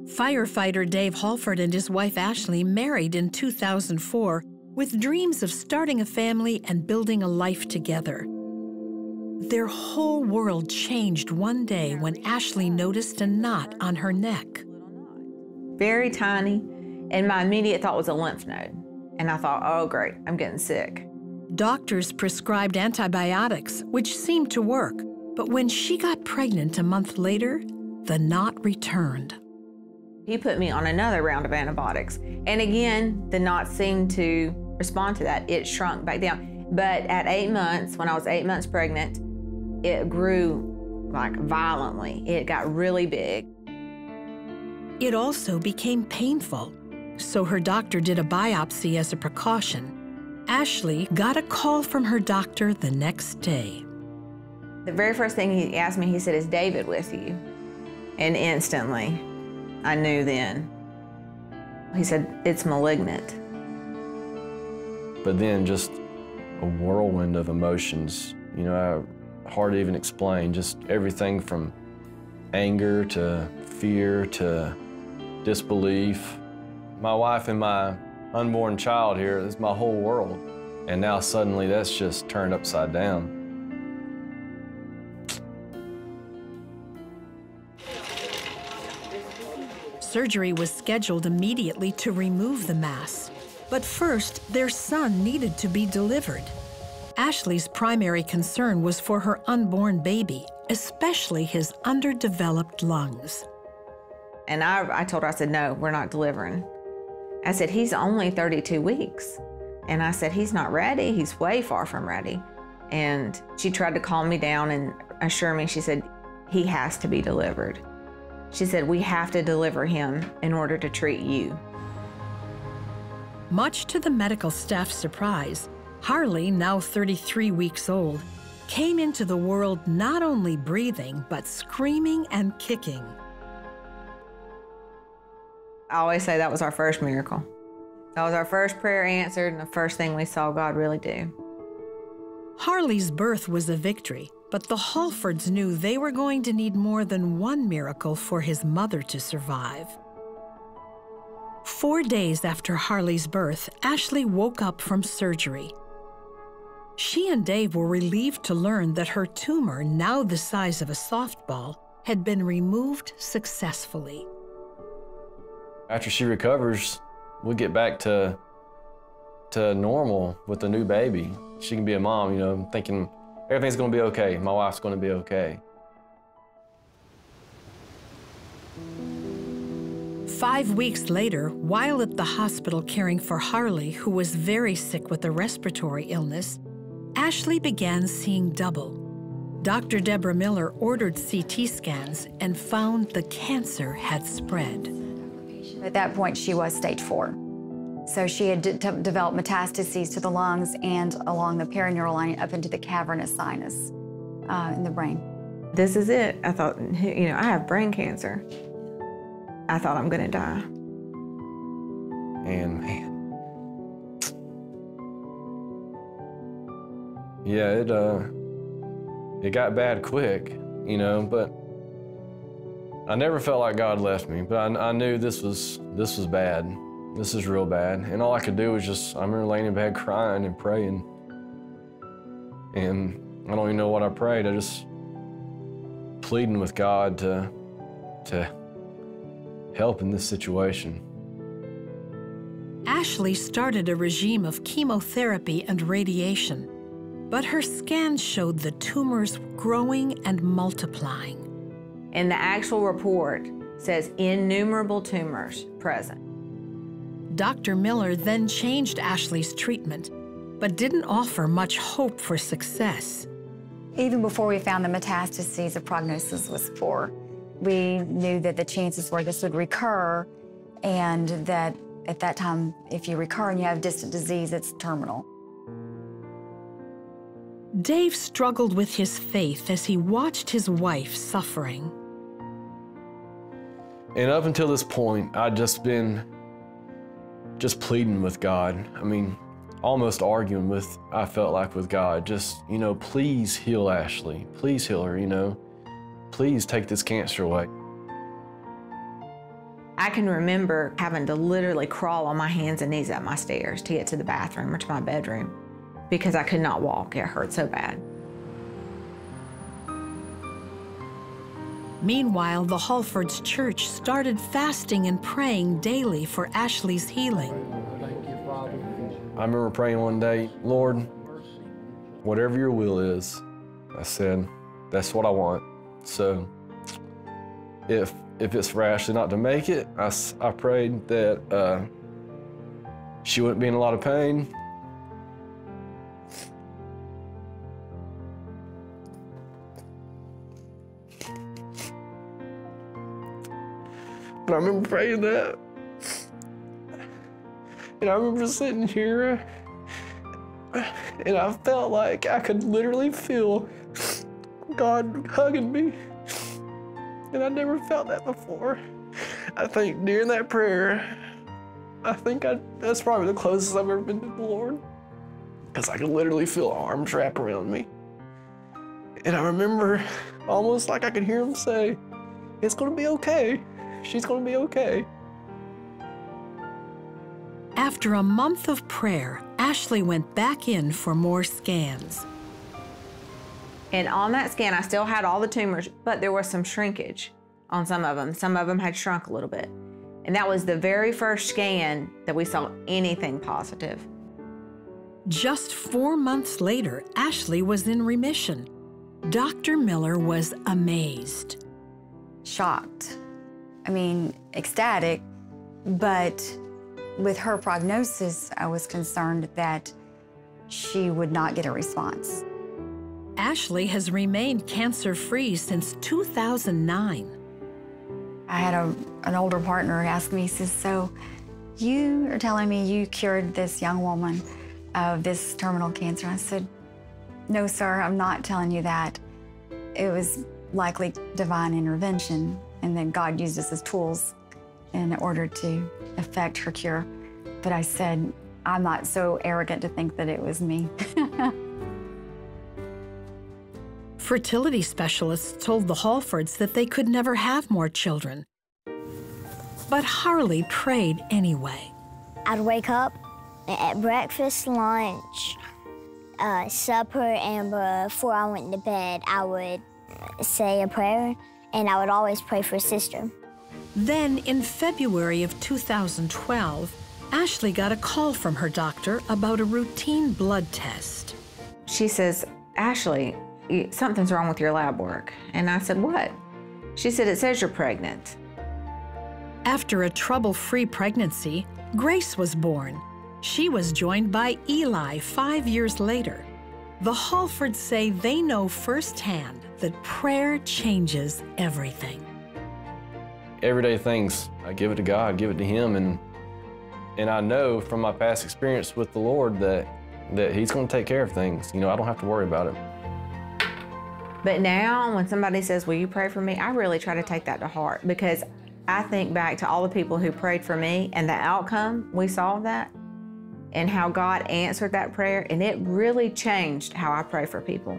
Firefighter Dave Hallford and his wife Ashley married in 2004 with dreams of starting a family and building a life together. Their whole world changed one day when Ashley noticed a knot on her neck. Very tiny, and my immediate thought was a lymph node. And I thought, oh great, I'm getting sick. Doctors prescribed antibiotics, which seemed to work, but when she got pregnant a month later, the knot returned. He put me on another round of antibiotics. And again, the knot seemed to respond to that. It shrunk back down. But at 8 months, when I was 8 months pregnant, it grew like violently. It got really big. It also became painful, so her doctor did a biopsy as a precaution. Ashley got a call from her doctor the next day. The very first thing he asked me, he said, "Is David with you?" And instantly, I knew then. He said, "It's malignant." But then just a whirlwind of emotions, you know, hard to even explain, just everything from anger to fear to disbelief. My wife and my unborn child here is my whole world. And now suddenly that's just turned upside down. Surgery was scheduled immediately to remove the mass. But first, their son needed to be delivered. Ashley's primary concern was for her unborn baby, especially his underdeveloped lungs. And I told her, I said, "No, we're not delivering." I said, "He's only 32 weeks. And I said, "He's not ready. He's way far from ready." And she tried to calm me down and assure me. She said, "He has to be delivered." She said, "We have to deliver him in order to treat you." Much to the medical staff's surprise, Harley, now 33 weeks old, came into the world not only breathing, but screaming and kicking. I always say that was our first miracle. That was our first prayer answered and the first thing we saw God really do. Harley's birth was a victory, but the Hallfords knew they were going to need more than one miracle for his mother to survive. 4 days after Harley's birth, Ashley woke up from surgery. She and Dave were relieved to learn that her tumor, now the size of a softball, had been removed successfully. After she recovers, we'll get back to normal with the new baby. She can be a mom, you know, thinking everything's gonna be okay. My wife's gonna be okay. 5 weeks later, while at the hospital caring for Harley, who was very sick with a respiratory illness, Ashley began seeing double. Dr. Deborah Miller ordered CT scans and found the cancer had spread. At that point, she was stage 4. So she had developed metastases to the lungs and along the perineural line up into the cavernous sinus in the brain. This is it. I thought, you know, I have brain cancer. I thought I'm gonna die. And man, yeah, it got bad quick, you know, but I never felt like God left me, but I knew this was bad. This is real bad. And all I could do was just, I remember laying in bed crying and praying. And I don't even know what I prayed. I just pleading with God to help in this situation. Ashley started a regime of chemotherapy and radiation, but her scans showed the tumors growing and multiplying. And the actual report says innumerable tumors present. Dr. Miller then changed Ashley's treatment, but didn't offer much hope for success. Even before we found the metastases, the prognosis was poor. We knew that the chances were this would recur, and that at that time, if you recur and you have distant disease, it's terminal. Dave struggled with his faith as he watched his wife suffering. And up until this point, I'd just been pleading with God. I mean, almost arguing with, I felt like, with God. Just, you know, please heal Ashley. Please heal her, you know. Please take this cancer away. I can remember having to literally crawl on my hands and knees up my stairs to get to the bathroom or to my bedroom because I could not walk. It hurt so bad. Meanwhile, the Hallford's church started fasting and praying daily for Ashley's healing. I remember praying one day, Lord, whatever your will is, I said, that's what I want. So if it's for Ashley not to make it, I prayed that she wouldn't be in a lot of pain. But I remember praying that. And I remember sitting here and I felt like I could literally feel God hugging me. And I never felt that before. I think during that prayer, that's probably the closest I've ever been to the Lord. Because I could literally feel arms wrap around me. And I remember almost like I could hear him say, it's gonna be okay. She's gonna be okay. After a month of prayer, Ashley went back in for more scans. And on that scan, I still had all the tumors, but there was some shrinkage on some of them. Some of them had shrunk a little bit. And that was the very first scan that we saw anything positive. Just 4 months later, Ashley was in remission. Dr. Miller was amazed. Shocked. I mean, ecstatic, but with her prognosis, I was concerned that she would not get a response. Ashley has remained cancer-free since 2009. I had an older partner ask me, he says, so you are telling me you cured this young woman of this terminal cancer? I said, no, sir, I'm not telling you that. It was likely divine intervention, and then God used us as tools in order to effect her cure. But I said, I'm not so arrogant to think that it was me. Fertility specialists told the Hallfords that they could never have more children. But Harley prayed anyway. I'd wake up at breakfast, lunch, supper, and before I went to bed, I would say a prayer, and I would always pray for sister. Then, in February of 2012, Ashley got a call from her doctor about a routine blood test. She says, Ashley, something's wrong with your lab work. And I said, what? She said, it says you're pregnant. After a trouble-free pregnancy, Grace was born. She was joined by Eli 5 years later. The Hallfords say they know firsthand that prayer changes everything. Everyday things, I give it to God, give it to Him, and I know from my past experience with the Lord that He's going to take care of things. You know, I don't have to worry about it. But now when somebody says, will you pray for me? I really try to take that to heart, because I think back to all the people who prayed for me and the outcome we saw of that and how God answered that prayer, and it really changed how I pray for people.